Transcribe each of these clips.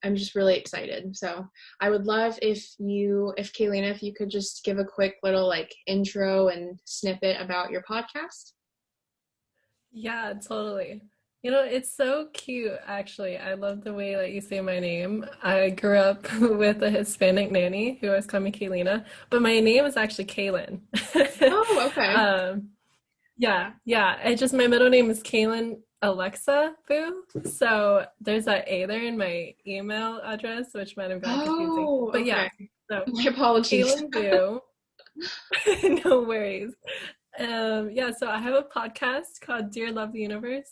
I'm just really excited. So I would love if Kaelin, if you could just give a quick little like intro and snippet about your podcast. Yeah, totally. It's so cute, actually. I love the way that you say my name. I grew up with a Hispanic nanny who always called me Kaelina, but my name is actually Kaelin. Oh, okay. Um, yeah. My middle name is Kaelin Alexa Fu. So there's that A there in my email address, which might have gotten confusing. Oh, But okay. yeah, so My apologies. Kaelin Fu. No worries. Yeah, so I have a podcast called Dear Love the Universe.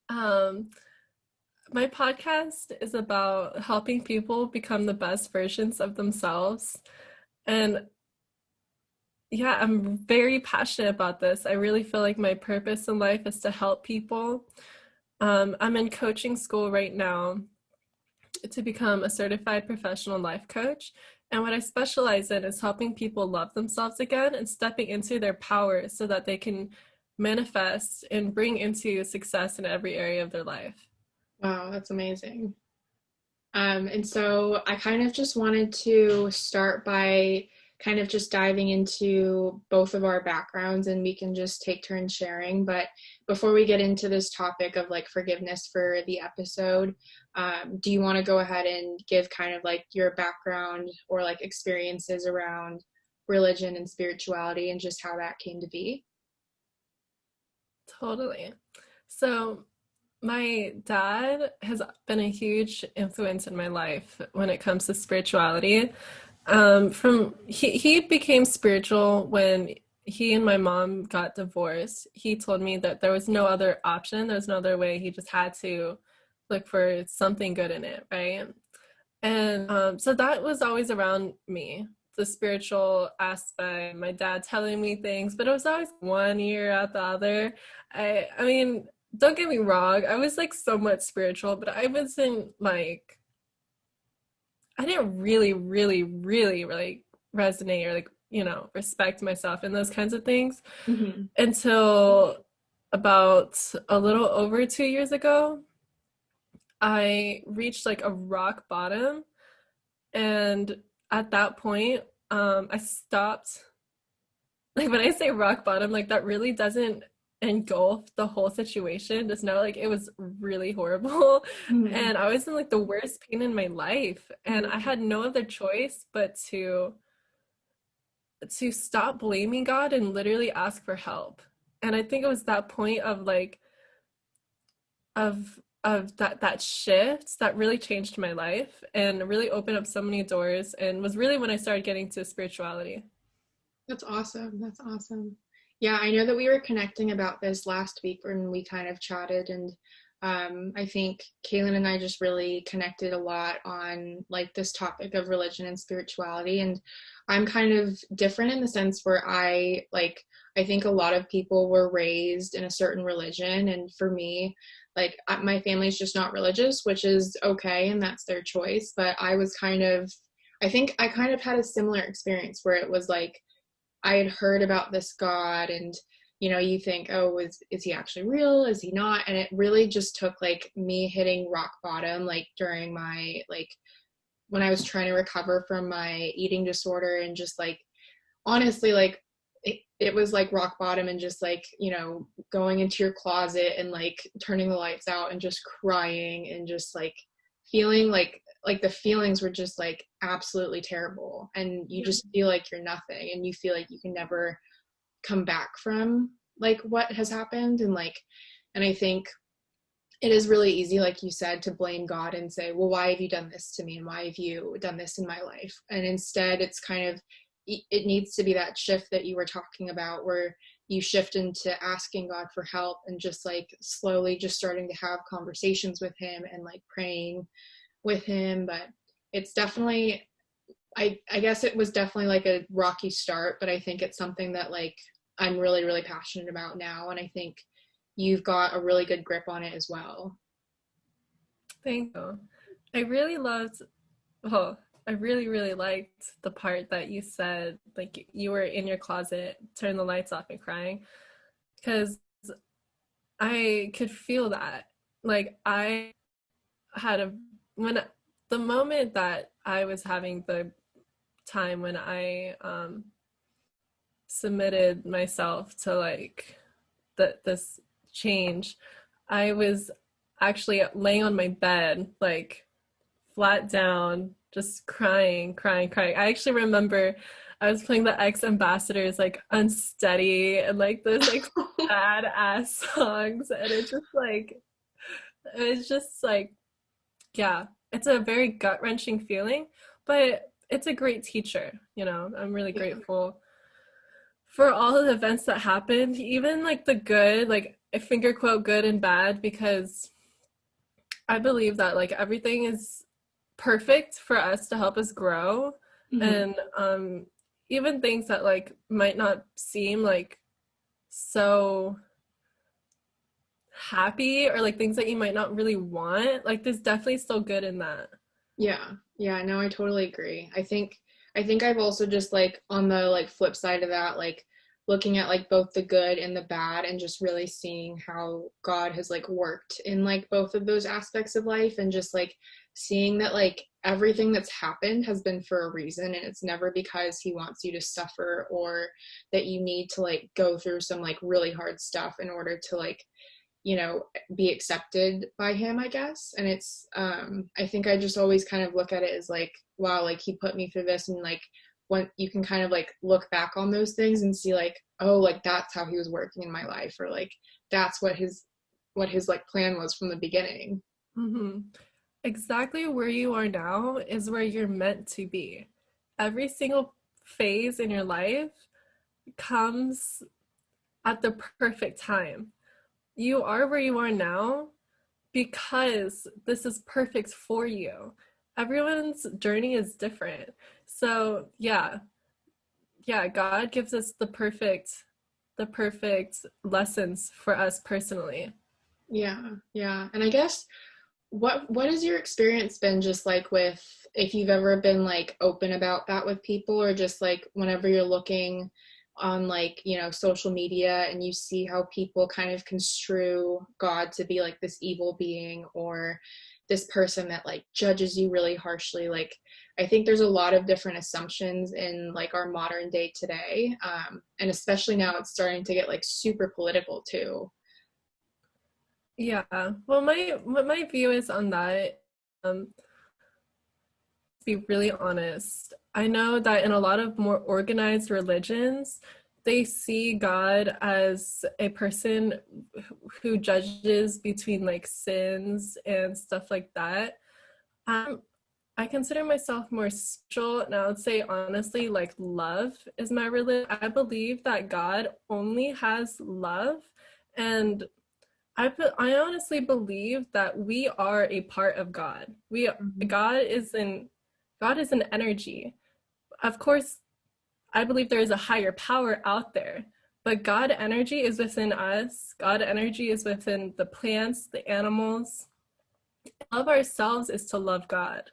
Um, my podcast is about helping people become the best versions of themselves. And yeah, I'm very passionate about this. I really feel like my purpose in life is to help people. I'm in coaching school right now to become a certified professional life coach. And what I specialize in is helping people love themselves again and stepping into their power so that they can manifest and bring into success in every area of their life. Wow, that's amazing. And so I kind of just wanted to start by kind of just diving into both of our backgrounds and we can just take turns sharing. But before we get into this topic of like forgiveness for the episode, do you want to go ahead and give kind of like your background or like experiences around religion and spirituality and just how that came to be? Totally. So, my dad has been a huge influence in my life when it comes to spirituality. From he became spiritual when he and my mom got divorced. He told me that there was no other option, there was no other way. He just had to look for something good in it, right? And so that was always around me, the spiritual aspect, my dad telling me things, but it was always one ear out the other. I mean, don't get me wrong, I was like somewhat spiritual, but I wasn't like I didn't really resonate or like, respect myself and those kinds of things Mm-hmm. until about a little over 2 years ago. I reached like a rock bottom, and at that point, I stopped. Like when I say rock bottom, like that really doesn't engulf the whole situation. Just know like it was really horrible. Mm-hmm. And I was in like the worst pain in my life. And I had no other choice but to stop blaming God and literally ask for help. And I think it was that point of like of that shift that really changed my life and really opened up so many doors and was really when I started getting to spirituality. That's awesome. That's awesome. Yeah, I know that we were connecting about this last week when we kind of chatted, and I think Kaylin and I just really connected a lot on like this topic of religion and spirituality. And I'm kind of different in the sense where I think a lot of people were raised in a certain religion, and for me, like my family's just not religious, which is okay, and that's their choice. But I think I kind of had a similar experience where it was like I had heard about this God and you think, oh, is he actually real? Is he not? And it really just took like me hitting rock bottom, like during my like when I was trying to recover from my eating disorder and just like honestly like it was like rock bottom and just like going into your closet and like turning the lights out and just crying and just like feeling like the feelings were just like absolutely terrible and you just feel like you're nothing and you feel like you can never come back from like what has happened and I think it is really easy, like you said, to blame God and say, well, why have you done this to me and why have you done this in my life? And instead it's kind of it needs to be that shift that you were talking about where you shift into asking God for help and just like slowly just starting to have conversations with him and like praying with him. But it's definitely I guess it was definitely like a rocky start, but I think it's something that like I'm really really passionate about now, and I think you've got a really good grip on it as well. Thank you. I really loved, well, I really liked the part that you said, like you were in your closet, turn the lights off and crying, because I could feel that. Like had a when the moment that I was having the time when I submitted myself to like this change, I was actually laying on my bed, like flat down, just crying, crying, crying. I actually remember I was playing the X Ambassadors like Unsteady and like those like sad ass songs, and it's just like yeah, it's a very gut wrenching feeling, but it's a great teacher. I'm really Yeah. grateful for all of the events that happened, even like the good, like a finger quote good and bad, because I believe that like everything is perfect for us to help us grow. Hmm. And even things that like might not seem like so happy, or like things that you might not really want, like there's definitely still good in that. Yeah. Yeah, no, I totally agree. I think I've also just like on the like flip side of that, like looking at like both the good and the bad and just really seeing how God has like worked in like both of those aspects of life, and just like seeing that like everything that's happened has been for a reason, and it's never because he wants you to suffer or that you need to like go through some like really hard stuff in order to like be accepted by him, I guess. And it's I think I just always kind of look at it as like, wow, like he put me through this, and like when you can kind of like look back on those things and see like, oh, like that's how he was working in my life, or like that's what his like plan was from the beginning. Mm-hmm. Exactly where you are now is where you're meant to be. Every single phase in your life comes at the perfect time. You are where you are now because this is perfect for you. Everyone's journey is different. So, yeah, God gives us the perfect lessons for us personally. Yeah, yeah. And I guess what has your experience been just like with, if you've ever been like open about that with people, or just like whenever you're looking on like social media and you see how people kind of construe God to be like this evil being, or this person that like judges you really harshly, like I think there's a lot of different assumptions in like our modern day today, and especially now it's starting to get like super political too. Yeah. Well, my view is on that. To be really honest, I know that in a lot of more organized religions, they see God as a person who judges between like sins and stuff like that. Um, I consider myself more spiritual, and I would say honestly, like love is my religion. I believe that God only has love, and I honestly believe that we are a part of God. We Mhm. God is in God is an energy. Of course, I believe there is a higher power out there, but God energy is within us. God energy is within the plants, the animals. Love ourselves is to love God.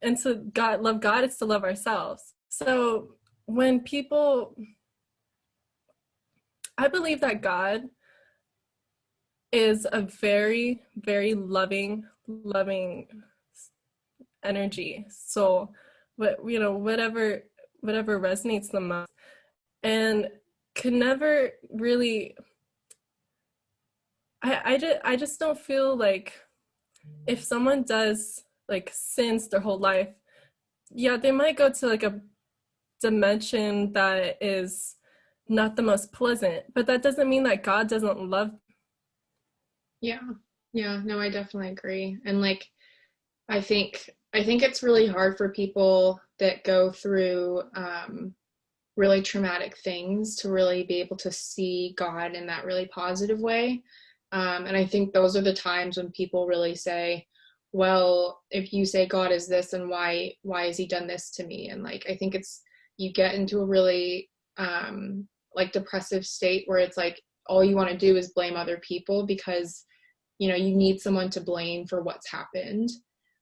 And to love God is to love ourselves. So when people I believe that God is a very, very loving energy. So, whatever resonates the most, and can never really. I just don't feel like if someone does like sins their whole life, yeah, they might go to like a dimension that is not the most pleasant, but that doesn't mean that God doesn't love. Yeah. Yeah, no, I definitely agree. And like I think it's really hard for people that go through really traumatic things to really be able to see God in that really positive way. And I think those are the times when people really say, well, if you say God is this, and why has he done this to me? And like I think it's, you get into a really like depressive state where it's like all you want to do is blame other people, because you need someone to blame for what's happened.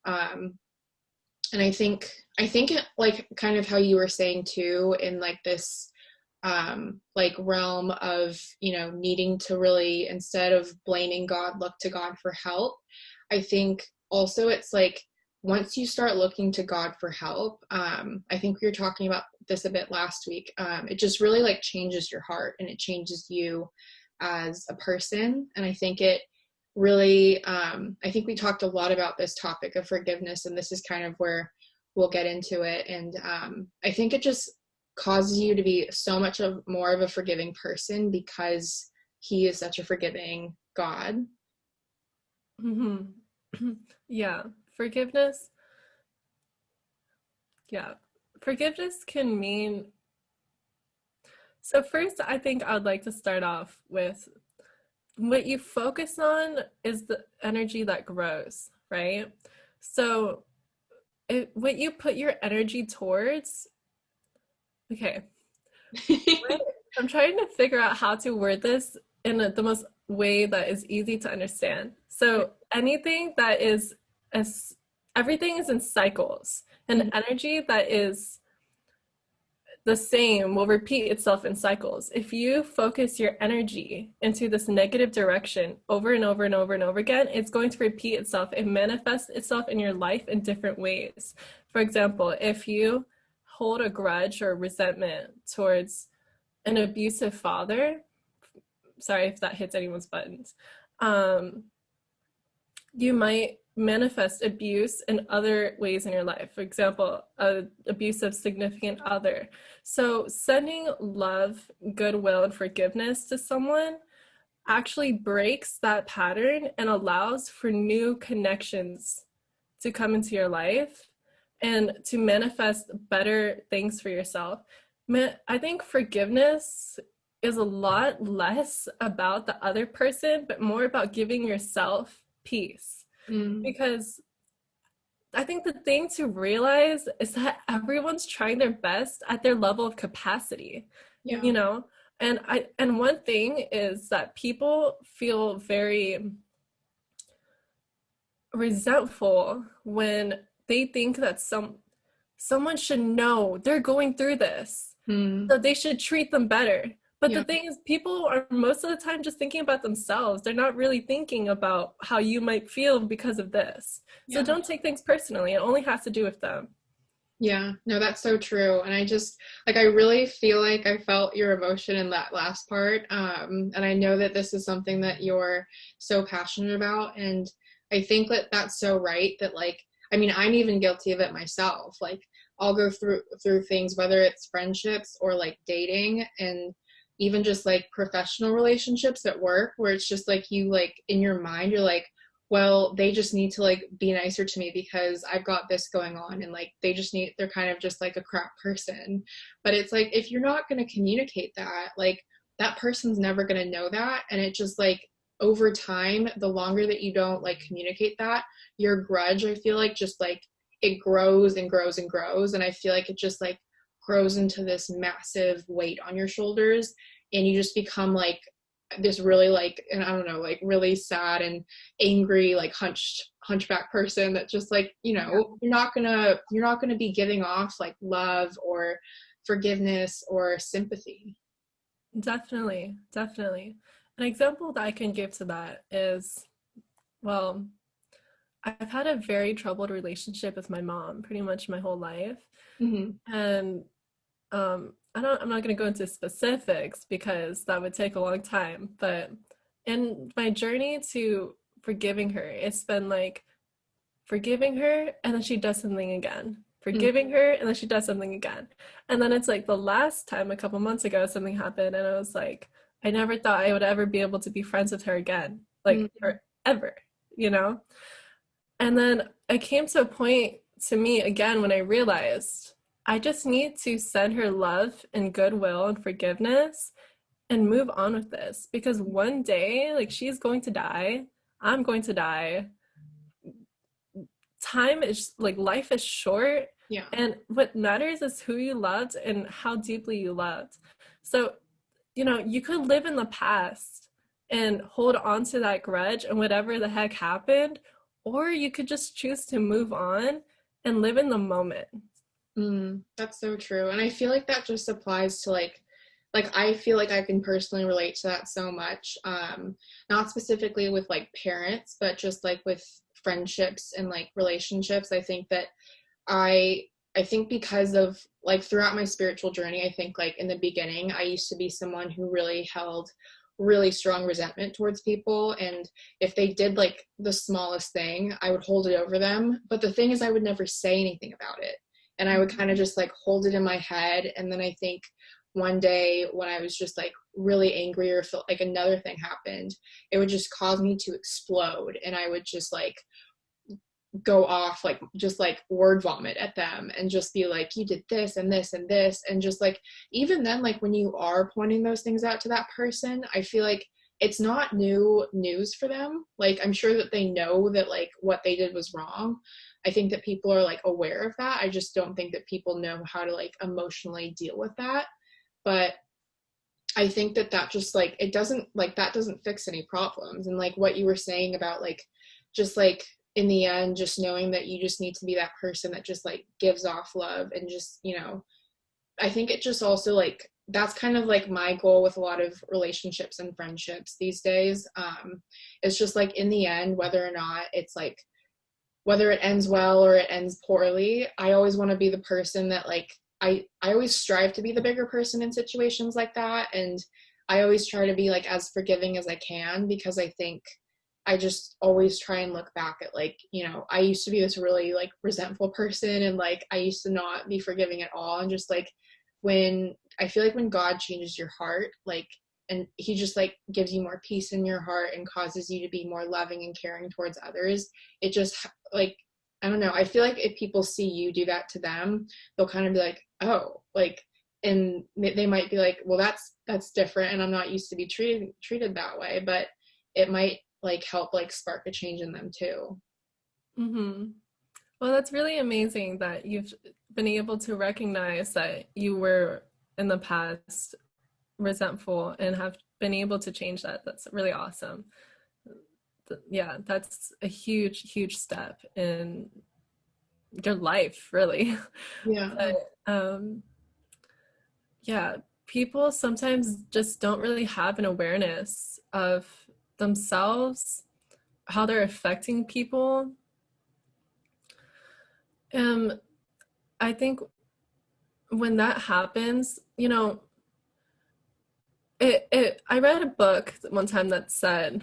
um, and I think it, like kind of how you were saying too, in like this like realm of needing to really, instead of blaming God, look to God for help. I think also it's like once you start looking to God for help, I think we were talking about this a bit last week. It just really like changes your heart and it changes you as a person. And I think it really, I think we talked a lot about this topic of forgiveness, and this is kind of where we'll get into it. And I think it just causes you to be so much of more of a forgiving person because he is such a forgiving God. Hmm. Yeah, forgiveness. Yeah, forgiveness can mean. So first, I think I would like to start off with what you focus on is the energy that grows, right? So what you put your energy towards, okay, I'm trying to figure out how to word this in the most way that is easy to understand. So anything that is as everything is in cycles, and energy that is the same will repeat itself in cycles. If you focus your energy into this negative direction over and over and over and over again, it's going to repeat itself. It manifests itself in your life in different ways. For example, if you hold a grudge or resentment towards an abusive father, sorry if that hits anyone's buttons, you might manifest abuse in other ways in your life. For example, abuse of significant other. So sending love, goodwill, and forgiveness to someone actually breaks that pattern and allows for new connections to come into your life and to manifest better things for yourself. I think forgiveness is a lot less about the other person, but more about giving yourself peace. Because I think the thing to realize is that everyone's trying their best at their level of capacity, Yeah. you know? And one thing is that people feel very resentful when they think that someone should know they're going through this, so they should treat them better. But the thing is, people are most of the time just thinking about themselves. They're not really thinking about how you might feel because of this. So don't take things personally. It only has to do with them. Yeah, no, that's so true. And I just, like, I really feel like I felt your emotion in that last part. And I know that this is something that you're so passionate about. And I think that that's so right that, like, I mean, I'm even guilty of it myself. Like, I'll go through things, whether it's friendships or like dating and even just like professional relationships at work, where it's just like you, like, in your mind, you're like, well, they just need to like be nicer to me because I've got this going on, and like they're kind of just like a crap person. But it's like, if you're not going to communicate that, like, that person's never going to know that. And it just, like, over time, the longer that you don't like communicate that, your grudge, I feel like, just like it grows and grows and grows. And I feel like it just like grows into this massive weight on your shoulders, and you just become like this really, like, and I don't know, like really sad and angry, like hunchback person that just, like, you're not gonna be giving off like love or forgiveness or sympathy. Definitely, definitely. An example that I can give to that is, well, I've had a very troubled relationship with my mom pretty much my whole life. Mm-hmm. And I'm not going to go into specifics because that would take a long time, but in my journey to forgiving her, it's been like forgiving her and then she does something again, forgiving her and then she does something again. And then it's like the last time a couple months ago something happened and I was like, I never thought I would ever be able to be friends with her again, like forever, you know? And then it came to a point to me again when I realized I just need to send her love and goodwill and forgiveness and move on with this, because one day, like, she's going to die, I'm going to die. Time is like, life is short. Yeah. And what matters is who you loved and how deeply you loved. So, you could live in the past and hold on to that grudge and whatever the heck happened, or you could just choose to move on and live in the moment. That's so true. And I feel like that just applies to like I feel like I can personally relate to that so much. Not specifically with like parents, but just like with friendships and like relationships. I think that I I think because of like throughout my spiritual journey, I think like in the beginning, I used to be someone who really held really strong resentment towards people. And if they did like the smallest thing, I would hold it over them. But the thing is, I would never say anything about it. And I would kind of just like hold it in my head. And then I think one day when I was just like really angry or felt like another thing happened, it would just cause me to explode. And I would just like go off, like just like word vomit at them and just be like, you did this and this and this. And just like, even then, like when you are pointing those things out to that person, I feel like it's not new news for them. Like I'm sure that they know that like what they did was wrong. I think that people are like aware of that. I just don't think that people know how to like emotionally deal with that. But I think that that just like, it doesn't like, that doesn't fix any problems. And like what you were saying about like just like in the end, just knowing that you just need to be that person that just like gives off love and just, you know, I think it just also like, that's kind of like my goal with a lot of relationships and friendships these days. It's just like in the end, whether or not it's like, whether it ends well or it ends poorly, I always want to be the person that like, I always strive to be the bigger person in situations like that. And I always try to be like as forgiving as I can, because I think I just always try and look back at like, you know, I used to be this really like resentful person, and like I used to not be forgiving at all. And just like when I feel like when God changes your heart, like, and he just like gives you more peace in your heart and causes you to be more loving and caring towards others, it just like, I don't know, I feel like if people see you do that to them, they'll kind of be like, oh, like, and they might be like, well, that's different, and I'm not used to be treated that way. But it might like help like spark a change in them too. Mm-hmm. Well, that's really amazing that you've been able to recognize that you were in the past resentful and have been able to change that. That's really awesome. Yeah, that's a huge, huge step in your life, really. Yeah. But yeah, people sometimes just don't really have an awareness of themselves, how they're affecting people. And I think when that happens, you know, I read a book one time that said,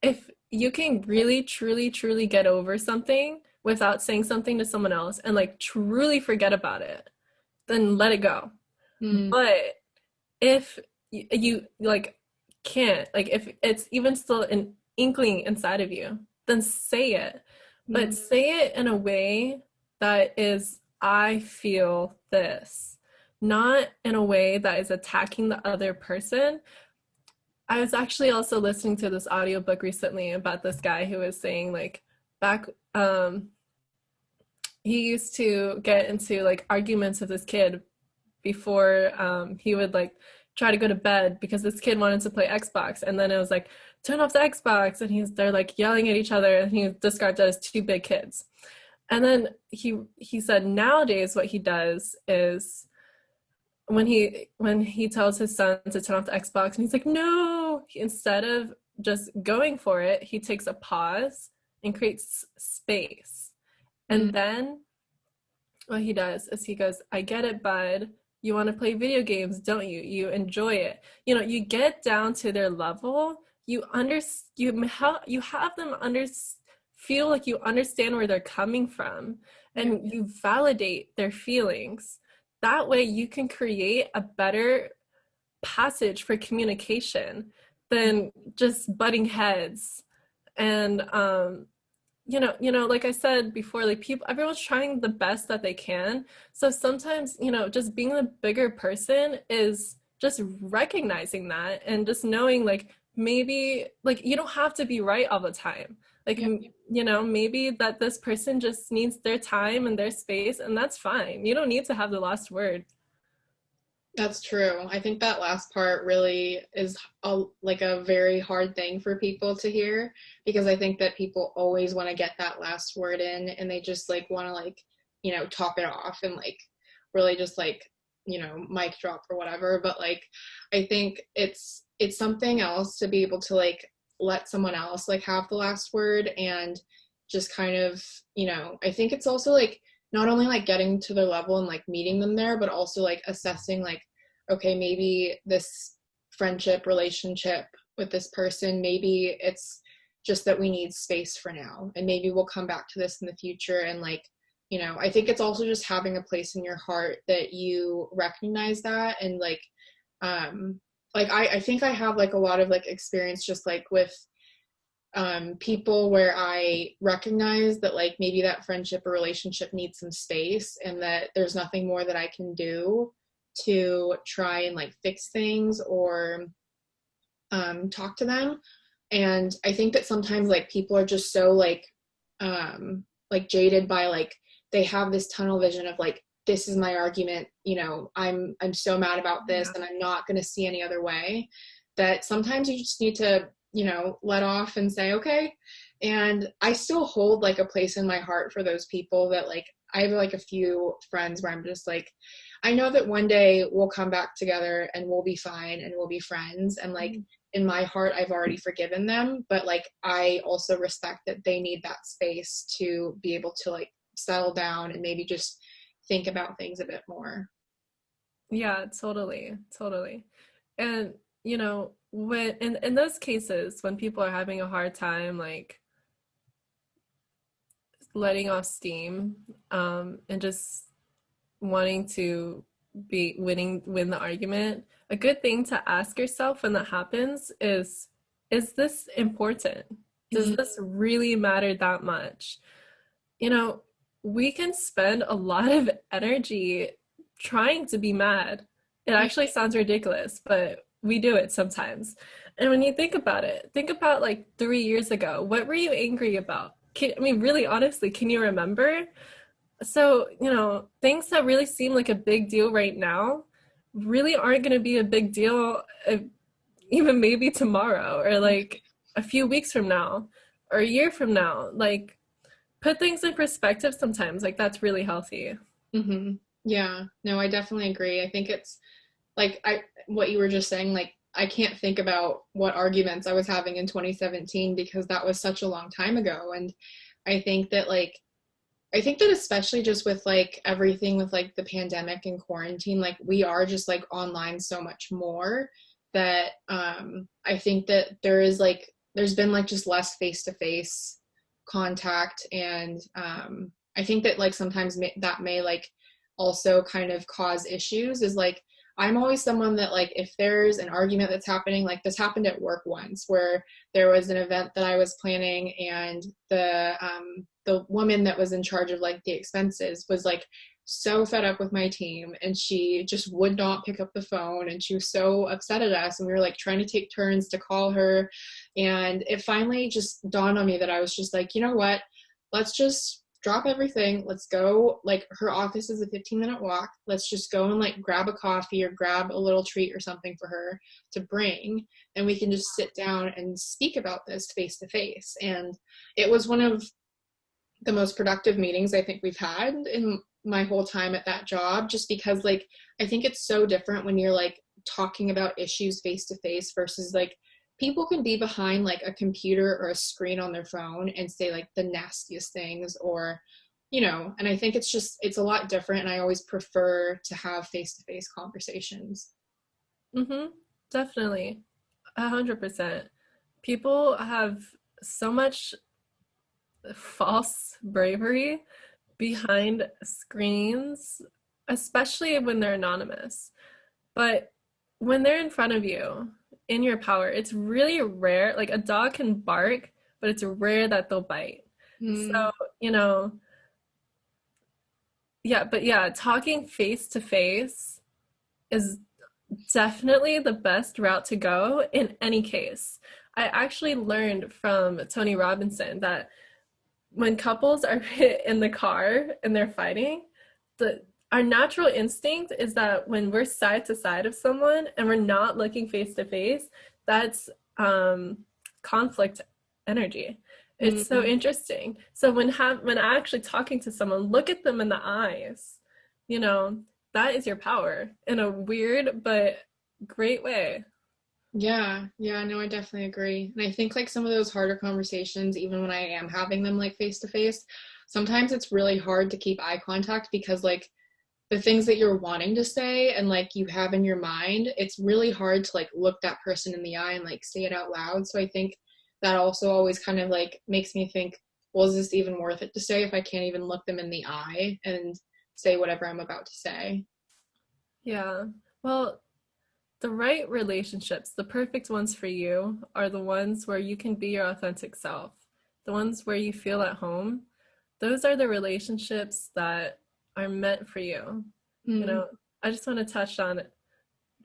if you can really, truly, truly get over something without saying something to someone else and like truly forget about it, then let it go. Mm, But if you like can't, like if it's even still an inkling inside of you, then say it. But mm, say it in a way that is, I feel this, not in a way that is attacking the other person. I was actually also listening to this audiobook recently about this guy who was saying like back he used to get into like arguments with this kid before he would like try to go to bed because this kid wanted to play Xbox, and then it was like turn off the Xbox, and they're like yelling at each other, and he described that as two big kids. And then he said nowadays what he does is when he tells his son to turn off the Xbox and he's like no, instead of just going for it, he takes a pause and creates space. mm, And then what he does is he goes, I get it, bud. You want to play video games, don't you? You enjoy it. You know, you get down to their level. You have them feel like you understand where they're coming from, yeah. and you validate their feelings. That way you can create a better passage for communication than just butting heads. And like I said before, like people, everyone's trying the best that they can. So sometimes, just being the bigger person is just recognizing that and just knowing like maybe like you don't have to be right all the time. Like, Yeah. maybe that this person just needs their time and their space, and that's fine. You don't need to have the last word. That's true. I think that last part really is like a very hard thing for people to hear, because I think that people always want to get that last word in, and they just like want to like, top it off and like really just like, mic drop or whatever. But like, I think it's something else to be able to like let someone else like have the last word and just kind of, I think it's also like not only like getting to their level and like meeting them there, but also like assessing like, okay, maybe this friendship relationship with this person, maybe it's just that we need space for now, and maybe we'll come back to this in the future. And like, I think it's also just having a place in your heart that you recognize that. And like I think I have like a lot of like experience just like with people where I recognize that like maybe that friendship or relationship needs some space, and that there's nothing more that I can do to try and like fix things or talk to them. And I think that sometimes like people are just so like jaded by like, they have this tunnel vision of like, this is my argument, I'm so mad about this Yeah. and I'm not going to see any other way, that sometimes you just need to let off and say okay. And I still hold like a place in my heart for those people that like, I have like a few friends where I'm just like, I know that one day we'll come back together and we'll be fine and we'll be friends, and like in my heart I've already forgiven them, but like I also respect that they need that space to be able to like settle down and maybe just think about things a bit more. Yeah, totally, totally. And when in those cases when people are having a hard time like letting off steam, and just wanting to win the argument, a good thing to ask yourself when that happens is this important? Does Mhm. this really matter that much? You know, we can spend a lot of energy trying to be mad. It actually sounds ridiculous, but we do it sometimes. And when you think about it, think about like 3 years ago. What were you angry about? I mean, really honestly, can you remember? So, things that really seem like a big deal right now really aren't going to be a big deal even maybe tomorrow or like a few weeks from now or a year from now. Like, put things in perspective sometimes. Like, that's really healthy. Mhm. Yeah, no, I definitely agree. I think it's like what you were just saying, like I can't think about what arguments I was having in 2017 because that was such a long time ago. And I think that like, I think that especially just with like everything with like the pandemic and quarantine, like we are just like online so much more, that I think that there's been like just less face to face contact. And I think that like sometimes that may like also kind of cause issues, is like I'm always someone that like if there's an argument that's happening, like this happened at work once where there was an event that I was planning, and the woman that was in charge of like the expenses was like so fed up with my team, and she just would not pick up the phone, and she was so upset at us, and we were like trying to take turns to call her. And it finally just dawned on me that I was just like, you know what, let's just drop everything, let's go, like her office is a 15-minute walk, let's just go and like grab a coffee or grab a little treat or something for her to bring, and we can just sit down and speak about this face to face. And it was one of the most productive meetings I think we've had in my whole time at that job, just because like I think it's so different when you're like talking about issues face to face versus like people can be behind like a computer or a screen on their phone and say like the nastiest things, or and I think it's a lot different, and I always prefer to have face to face conversations. Mm-hmm. Definitely. 100%. People have so much false bravery behind screens, especially when they're anonymous. But when they're in front of you, in your power, it's really rare. Like a dog can bark, but it's rare that they'll bite. Mm, So, you know, yeah, but yeah, talking face to face is definitely the best route to go in any case. I actually learned from Tony Robinson that when couples are in the car and they're fighting, the our natural instinct is that when we're side to side of someone and we're not looking face to face, that's um, conflict energy. It's so mm. interesting. So when actually talking to someone, look at them in the eyes. You know, that is your power in a weird but great way. Yeah, yeah, no, I definitely agree. And I think like some of those harder conversations, even when I am having them like face to face, sometimes it's really hard to keep eye contact because like the things that you're wanting to say and like you have in your mind, it's really hard to like look that person in the eye and like say it out loud. So I think that also always kind of like makes me think, well, is this even worth it to say if I can't even look them in the eye and say whatever I'm about to say? Yeah. Well, the right relationships, the perfect ones for you, are the ones where you can be your authentic self, the ones where you feel at home. Those are the relationships that are meant for you. You Mm, know, I just want to touch on it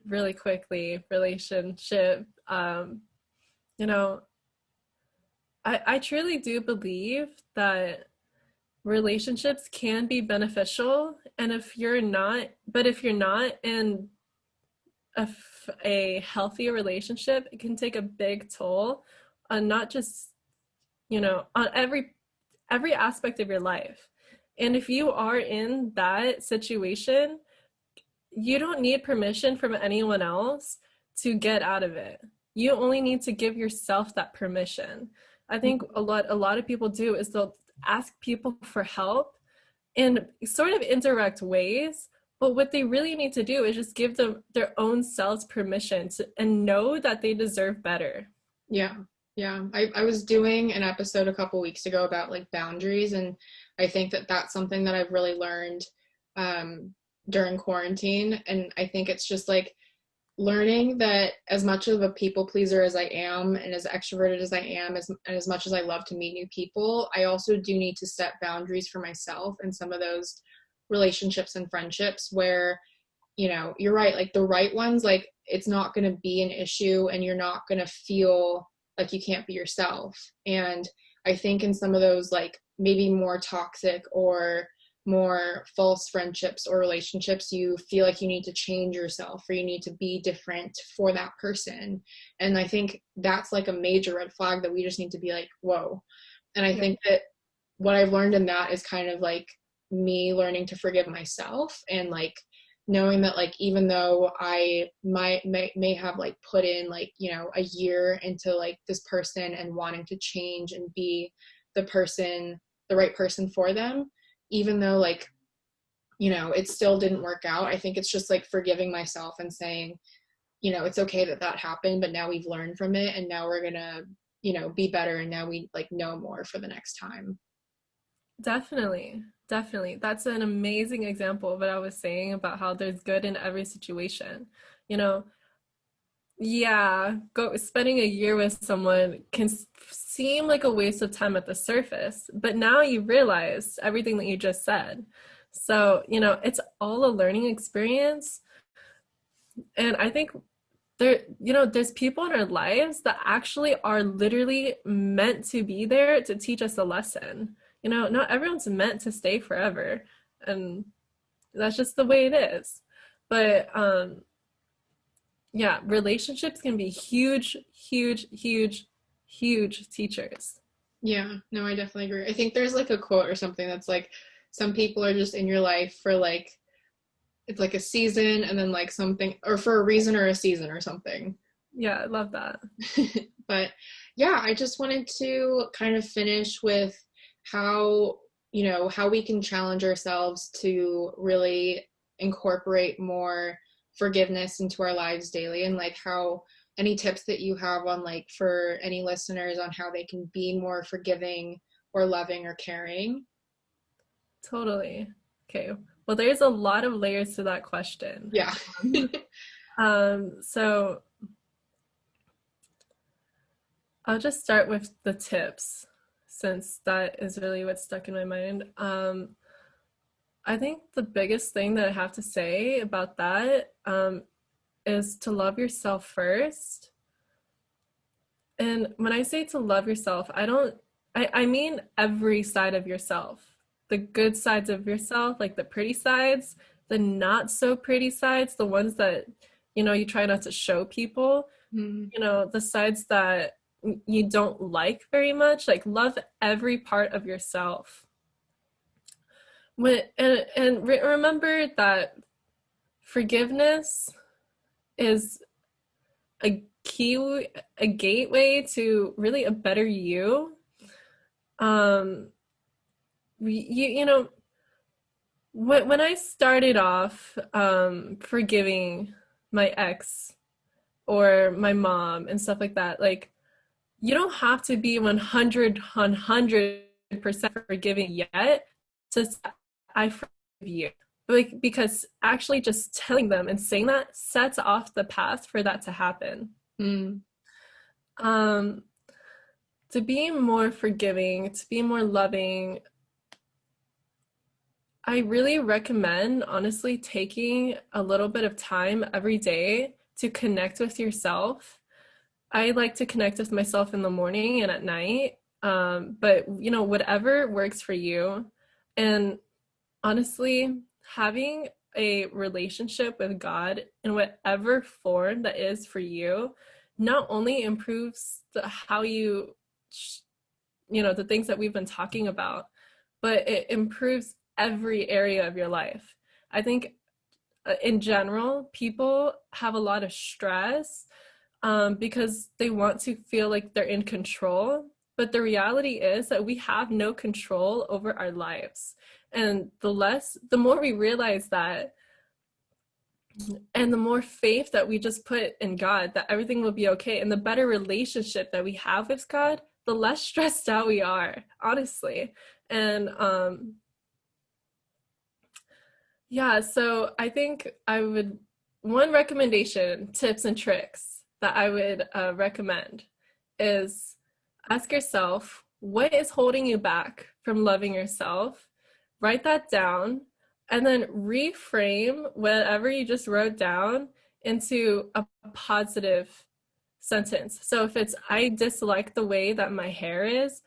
really quickly relationship. You know, I truly do believe that relationships can be beneficial. And if you're not in a healthy relationship, it can take a big toll on not just, on every aspect of your life. And if you are in that situation, you don't need permission from anyone else to get out of it. You only need to give yourself that permission. I think a lot of people do is they'll ask people for help in sort of indirect ways, but what they really need to do is just give them their own selves permission to, and know that they deserve better. yeah, yeah. I was doing an episode a couple weeks ago about like boundaries, and I think that that's something that I've really learned um, during quarantine. And I think it's just like learning that as much of a people pleaser as I am and as extroverted as I am, and as much as I love to meet new people, I also do need to set boundaries for myself in some of those relationships and friendships where, you're right, like the right ones, like it's not going to be an issue and you're not going to feel like you can't be yourself. And I think in some of those, like maybe more toxic or more false friendships or relationships, you feel like you need to change yourself or you need to be different for that person. And I think that's like a major red flag that we just need to be like, whoa. And I Yeah, think that what I've learned in that is kind of like me learning to forgive myself and like knowing that like even though I may have like put in like a year into like this person and wanting to change and be the right person for them, even though like it still didn't work out, I think it's just like forgiving myself and saying it's okay that that happened, but now we've learned from it and now we're gonna be better, and now we like know more for the next time. definitely. Definitely. That's an amazing example of what I was saying about how there's good in every situation. You know, yeah, go spending a year with someone can seem like a waste of time at the surface, but now you realize everything that you just said. So, it's all a learning experience. And I think there's people in our lives that actually are literally meant to be there to teach us a lesson. Not everyone's meant to stay forever, and that's just the way it is. But yeah, relationships can be huge, huge, huge, huge teachers. Yeah, no, I definitely agree. I think there's like a quote or something that's like some people are just in your life for like it's like a season and then like something, or for a reason or a season or something. Yeah, I love that. But yeah, I just wanted to kind of finish with how, how we can challenge ourselves to really incorporate more forgiveness into our lives daily, and like how any tips that you have on like for any listeners on how they can be more forgiving or loving or caring. Totally. Okay. Well, there's a lot of layers to that question. Yeah. So I'll just start with the tips since that is really what stuck in my mind. I think the biggest thing that I have to say about that is to love yourself first. And when I say to love yourself, I mean every side of yourself. The good sides of yourself, like the pretty sides, the not so pretty sides, the ones that, you try not to show people, Mm, the sides that you don't like very much, like love every part of yourself. Remember that forgiveness is a key, a gateway to really a better you. Um, you know, when I started off forgiving my ex or my mom and stuff like that, like you don't have to be 100% forgiving yet to say, I forgive you. Like, because actually just telling them and saying that sets off the path for that to happen. Mm. Um, to be more forgiving, to be more loving, I really recommend, honestly, taking a little bit of time every day to connect with yourself. I like to connect with myself in the morning and at night. But whatever works for you. And honestly, having a relationship with God in whatever form that is for you not only improves how the things that we've been talking about, but it improves every area of your life. I think in general, people have a lot of stress because they want to feel like they're in control. But the reality is that we have no control over our lives. And the more we realize that, and the more faith that we just put in God that everything will be okay, and the better relationship that we have with God, the less stressed out we are, honestly. And yeah, so I think one recommendation, tips and tricks that I would recommend is ask yourself, what is holding you back from loving yourself? Write that down and then reframe whatever you just wrote down into a positive sentence. So if it's, I dislike the way that my hair is,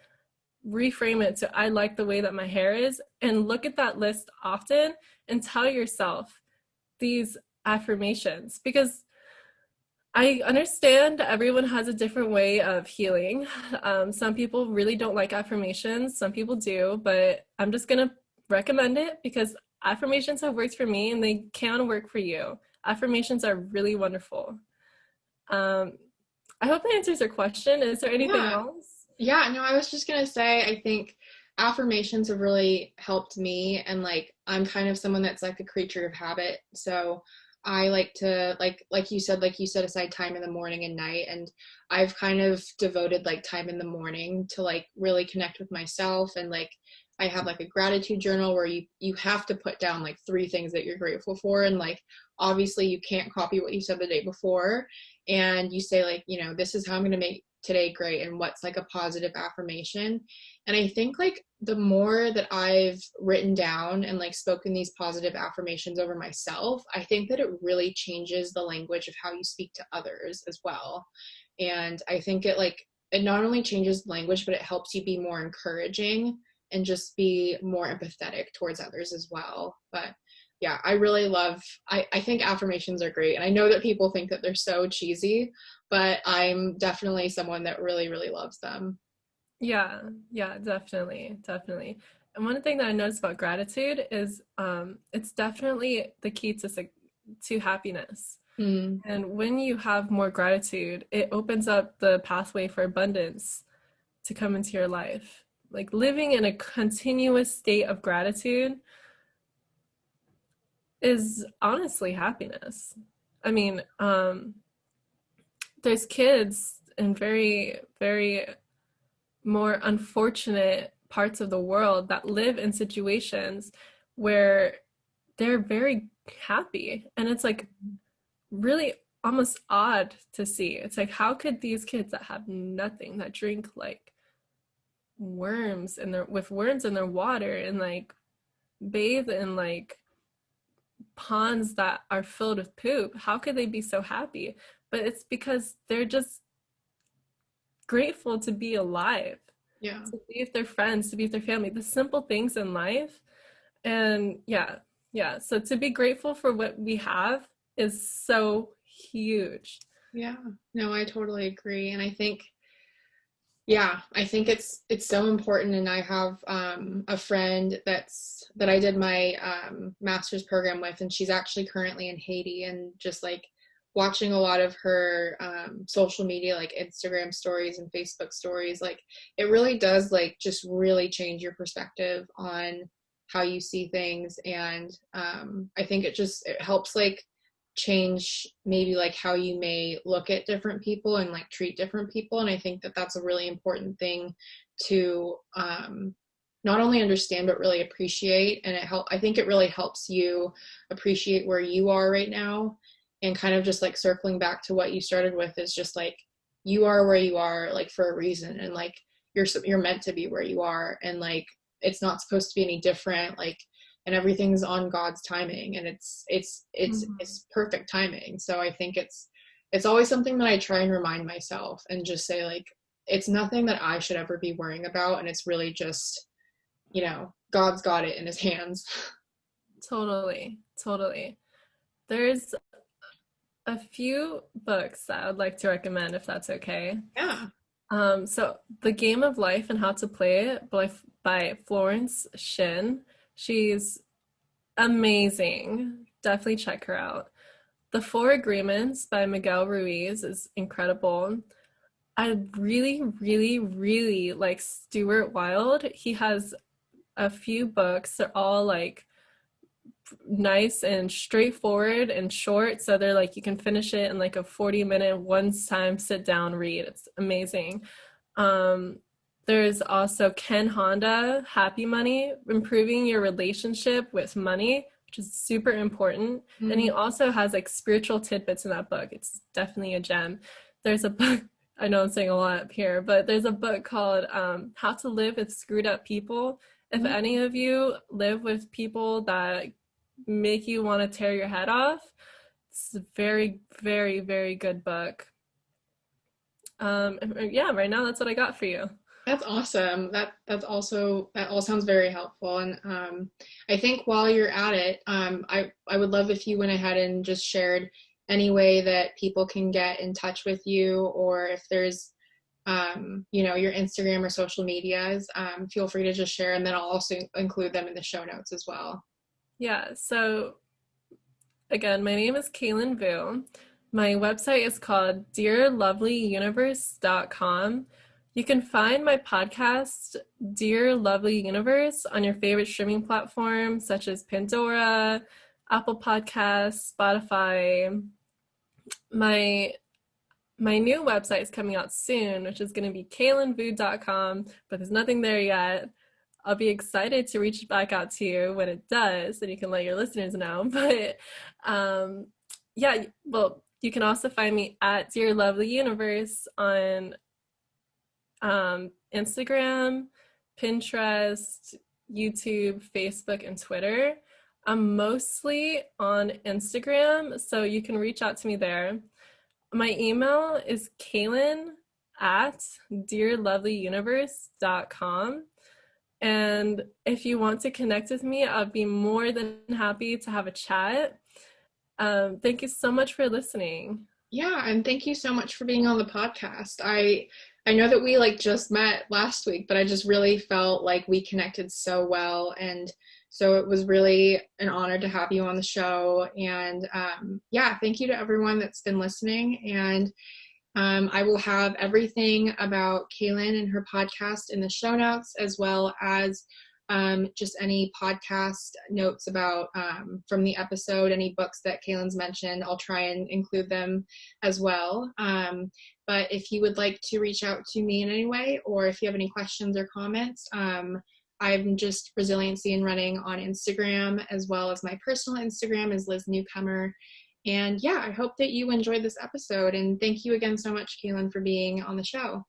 reframe it to I like the way that my hair is, and look at that list often and tell yourself these affirmations, because I understand everyone has a different way of healing. Some people really don't like affirmations, some people do, but I'm just gonna recommend it because affirmations have worked for me and they can work for you. Affirmations are really wonderful. um, I hope that answers your question. Is there anything Yeah. else? Yeah, no, I was just gonna say, I think affirmations have really helped me, and like I'm kind of someone that's like a creature of habit. So I like to like you set aside time in the morning and night, and I've kind of devoted like time in the morning to like really connect with myself, and like I have like a gratitude journal where you have to put down like three things that you're grateful for, and like obviously you can't copy what you said the day before, and you say like, this is how I'm going to make today great, and what's like a positive affirmation. And I think like the more that I've written down and like spoken these positive affirmations over myself, I think that it really changes the language of how you speak to others as well. And I think it not only changes the language, but it helps you be more encouraging and just be more empathetic towards others as well. But yeah, I really love, I think affirmations are great. And I know that people think that they're so cheesy, but I'm definitely someone that really, really loves them. Yeah, yeah, definitely, definitely. And one thing that I noticed about gratitude is it's definitely the key to happiness. Mm, And when you have more gratitude, it opens up the pathway for abundance to come into your life. Like living in a continuous state of gratitude is honestly happiness. I mean, there's kids in very, very more unfortunate parts of the world that live in situations where they're very happy. And it's like really almost odd to see. It's like, how could these kids that have nothing, that drink like worms in their water and like bathe in like ponds that are filled with poop, how could they be so happy? But it's because they're just grateful to be alive, yeah. to be with their friends, to be with their family, the simple things in life. And yeah, yeah. So to be grateful for what we have is so huge. Yeah. No, I totally agree. And I think, yeah, I think it's so important. And I have a friend that I did my master's program with, and she's actually currently in Haiti, and just like watching a lot of her social media, like Instagram stories and Facebook stories, like it really does like just really change your perspective on how you see things. And I think it helps like change maybe like how you may look at different people and like treat different people. And I think that that's a really important thing to not only understand but really appreciate. And I think it really helps you appreciate where you are right now, and kind of just like circling back to what you started with is just like you are where you are like for a reason, and like you're meant to be where you are, and like it's not supposed to be any different, like, and everything's on God's timing, and it's perfect timing. So I think it's always something that I try and remind myself and just say like it's nothing that I should ever be worrying about, and it's really just, God's got it in his hands. Totally, totally. There's a few books that I would like to recommend if that's okay. Yeah. So The Game of Life and How to Play It by Florence Shin. She's amazing. Definitely check her out. The Four Agreements by Miguel Ruiz is incredible. I really, really, really like Stuart Wilde. He has a few books. They're all like nice and straightforward and short, so they're like you can finish it in like a 40-minute one time sit down read. It's amazing. There's also Ken Honda, Happy Money, improving your relationship with money, which is super important. And he also has like spiritual tidbits in that book. It's definitely a gem. There's a book, I know I'm saying a lot up here, but there's a book called How to Live with Screwed Up People. If any of you live with people that make you want to tear your head off, it's a very, very, very good book. Yeah, right now that's what I got for you. That's awesome. That all sounds very helpful. And I think while you're at it, I would love if you went ahead and just shared any way that people can get in touch with you, or if there's your Instagram or social medias, feel free to just share, and then I'll also include them in the show notes as well. Yeah, so again, my name is Kaelin Vu. My website is called dearlovelyuniverse.com. You can find my podcast, Dear Lovely Universe, on your favorite streaming platforms such as Pandora, Apple Podcasts, Spotify. My new website is coming out soon, which is going to be kaelinvu.com, but there's nothing there yet. I'll be excited to reach back out to you when it does, and you can let your listeners know. But yeah, well, you can also find me at Dear Lovely Universe on Instagram, Pinterest, YouTube, Facebook, and Twitter. I'm mostly on Instagram, so you can reach out to me there. My email is kaelin@dearlovelyuniverse.com. And if you want to connect with me, I'll be more than happy to have a chat. Thank you so much for listening. Yeah, and thank you so much for being on the podcast. I know that we like just met last week, but I just really felt like we connected so well, and so it was really an honor to have you on the show. And yeah, thank you to everyone that's been listening. And I will have everything about Kaelin and her podcast in the show notes, as well as just any podcast notes about from the episode, any books that Kaelin's mentioned. I'll try and include them as well. But if you would like to reach out to me in any way, or if you have any questions or comments, I'm just Resiliency and Running on Instagram, as well as my personal Instagram is Liz Newcomer. And yeah, I hope that you enjoyed this episode. And thank you again so much, Kaelin, for being on the show.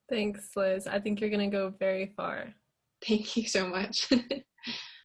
Thanks, Liz. I think you're going to go very far. Thank you so much.